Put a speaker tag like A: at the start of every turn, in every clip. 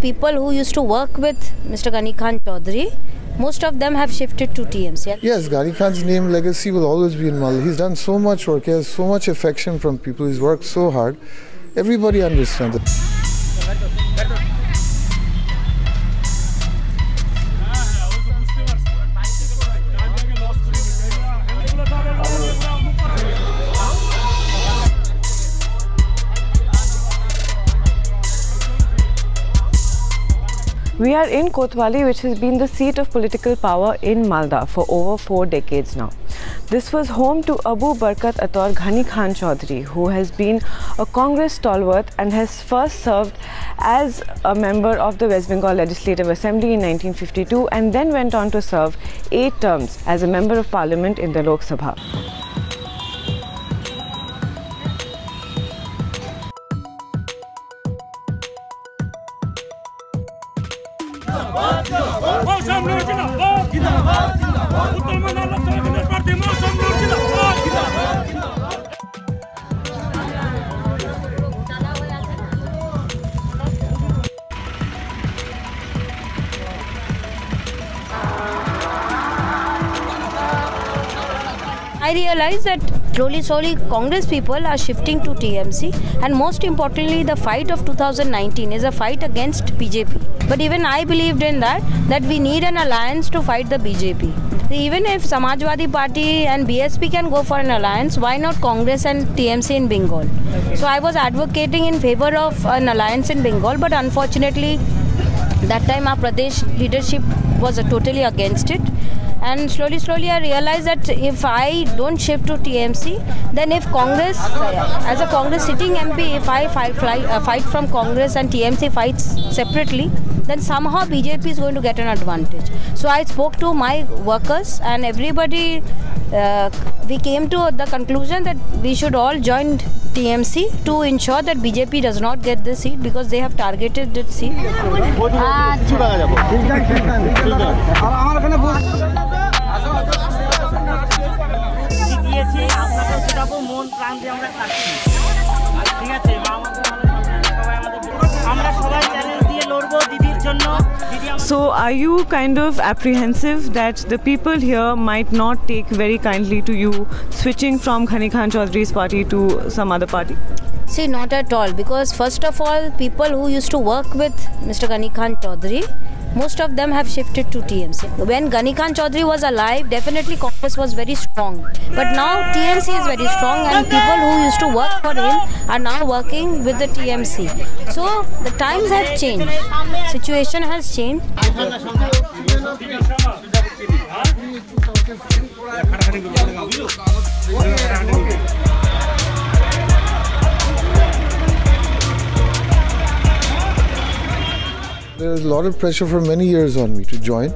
A: People who used to work with Mr. Ghani Khan Choudhury, most of them have shifted to TMC.
B: Yes, Ghani Khan's name legacy will always be in Malda. He's done so much work, he has so much affection from people, he's worked so hard. Everybody understands it.
C: We are in Kotwali, which has been the seat of political power in Malda for over 4 decades now. This was home to Abu Barkat Ator Ghani Khan Choudhury, who has been a Congress stalwart and has first served as a member of the West Bengal Legislative Assembly in 1952 and then went on to serve 8 terms as a member of parliament in the Lok Sabha.
A: I realized that slowly Congress people are shifting to TMC, and most importantly the fight of 2019 is a fight against BJP. But even I believed in that we need an alliance to fight the BJP. Even if Samajwadi Party and BSP can go for an alliance, why not Congress and TMC in Bengal? So I was advocating in favor of an alliance in Bengal, but unfortunately that time our Pradesh leadership was totally against it. And slowly I realized that if I don't shift to TMC, then if Congress, as a Congress sitting MP, if I fight from Congress and TMC fights separately, then somehow BJP is going to get an advantage. So I spoke to my workers and everybody, we came to the conclusion that we should all join TMC to ensure that BJP does not get this seat because they have targeted this seat.
C: So are you kind of apprehensive that the people here might not take very kindly to you switching from Ghani Khan Choudhury's party to some other party?
A: See, not at all, because first of all, people who used to work with Mr. Ghani Khan Choudhury, most of them have shifted to TMC. When Ghani Khan Choudhury was alive, definitely Congress was very strong. But now TMC is very strong and people who used to work for him are now working with the TMC. So the times have changed. Situation has changed.
B: There was a lot of pressure for many years on me to join.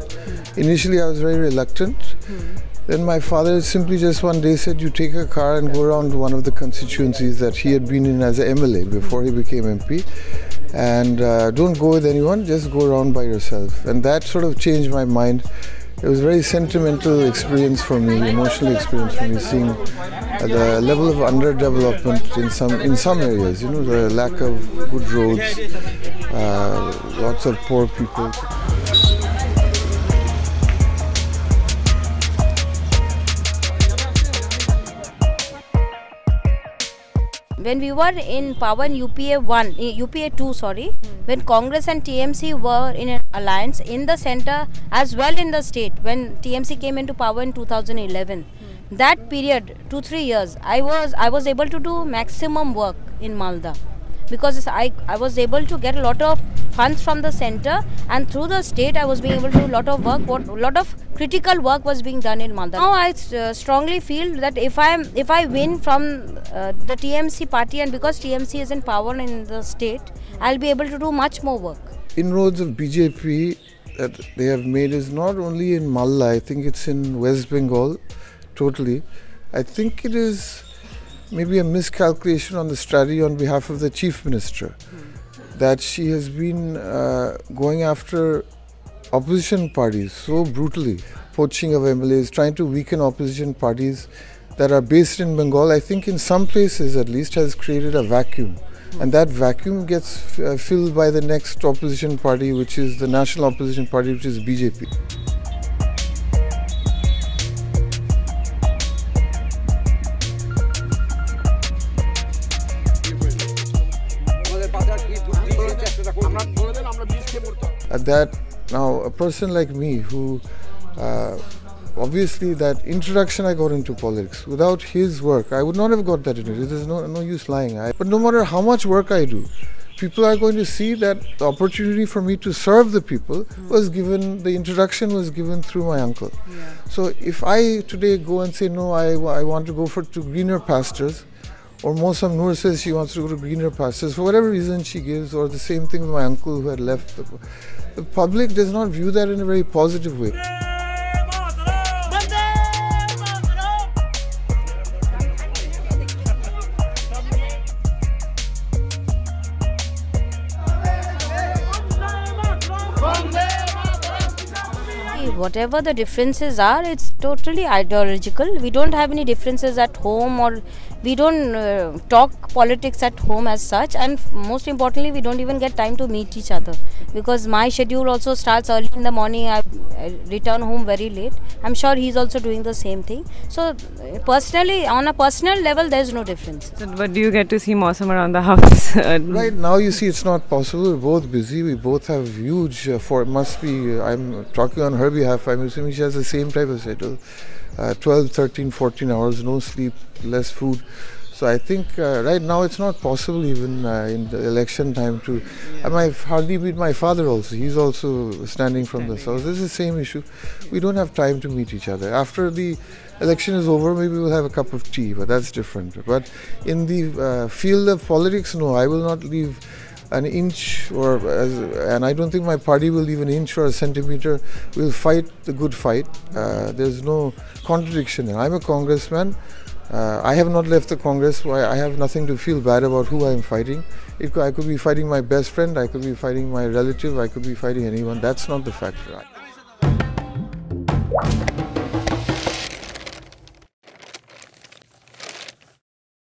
B: Initially I was very reluctant. Then my father simply just one day said, you take a car and go around to one of the constituencies that he had been in as a MLA before he became MP. And don't go with anyone, just go around by yourself. And that sort of changed my mind. It was a very sentimental experience for me, emotional experience for me, seeing the level of underdevelopment in some areas, you know, the lack of good roads, lots of poor people.
A: When we were in power in UPA 2, when Congress and TMC were in an alliance in the center as well in the state, when TMC came into power in 2011, that period, 2-3 years, I was able to do maximum work in Malda, because I was able to get a lot of funds from the center, and through the state I was being able to do a lot of work. A lot of critical work was being done in Malda. Now I strongly feel that if I win from the TMC party, and because TMC is in power in the state, I'll be able to do much more work.
B: Inroads of BJP that they have made is not only in Malda, I think it's in West Bengal totally. I think it is maybe a miscalculation on the strategy on behalf of the Chief Minister, that she has been going after opposition parties so brutally, poaching of MLAs, trying to weaken opposition parties that are based in Bengal. I think in some places at least has created a vacuum and that vacuum gets filled by the next opposition party, which is the national opposition party, which is BJP. At that, now a person like me who obviously that introduction I got into politics, without his work I would not have got that into it. There's no use lying. But no matter how much work I do, people are going to see that the opportunity for me to serve the people was given, the introduction was given through my uncle. Yeah. So if I today go and say no, I want to go to greener pastures, or Noor says she wants to go to greener pastures, for whatever reason she gives, or the same thing with my uncle who had left, the public does not view that in a very positive way.
A: Whatever the differences are, it's totally ideological. We don't have any differences at home, or we don't talk politics at home as such, and most importantly we don't even get time to meet each other, because my schedule also starts early in the morning. I return home very late. I'm sure he's also doing the same thing. So personally, on a personal level, there's no difference.
C: But do you get to see Mausam around the house?
B: Right now you see it's not possible. We're both busy. We both have huge I'm talking on her behalf. I'm assuming she has the same type of schedule. 12, 13, 14 hours, no sleep, less food. So I think right now it's not possible even in the election time to... I might hardly meet my father also. He's also standing from the south. This is the same issue. We don't have time to meet each other. After the election is over, maybe we'll have a cup of tea, but that's different. But in the field of politics, no, I will not leave an inch, and I don't think my party will leave an inch or a centimeter. We'll fight the good fight. There's no contradiction. I'm a congressman. I have not left the Congress. I have nothing to feel bad about who I am fighting. I could be fighting my best friend, I could be fighting my relative, I could be fighting anyone. That's not the factor.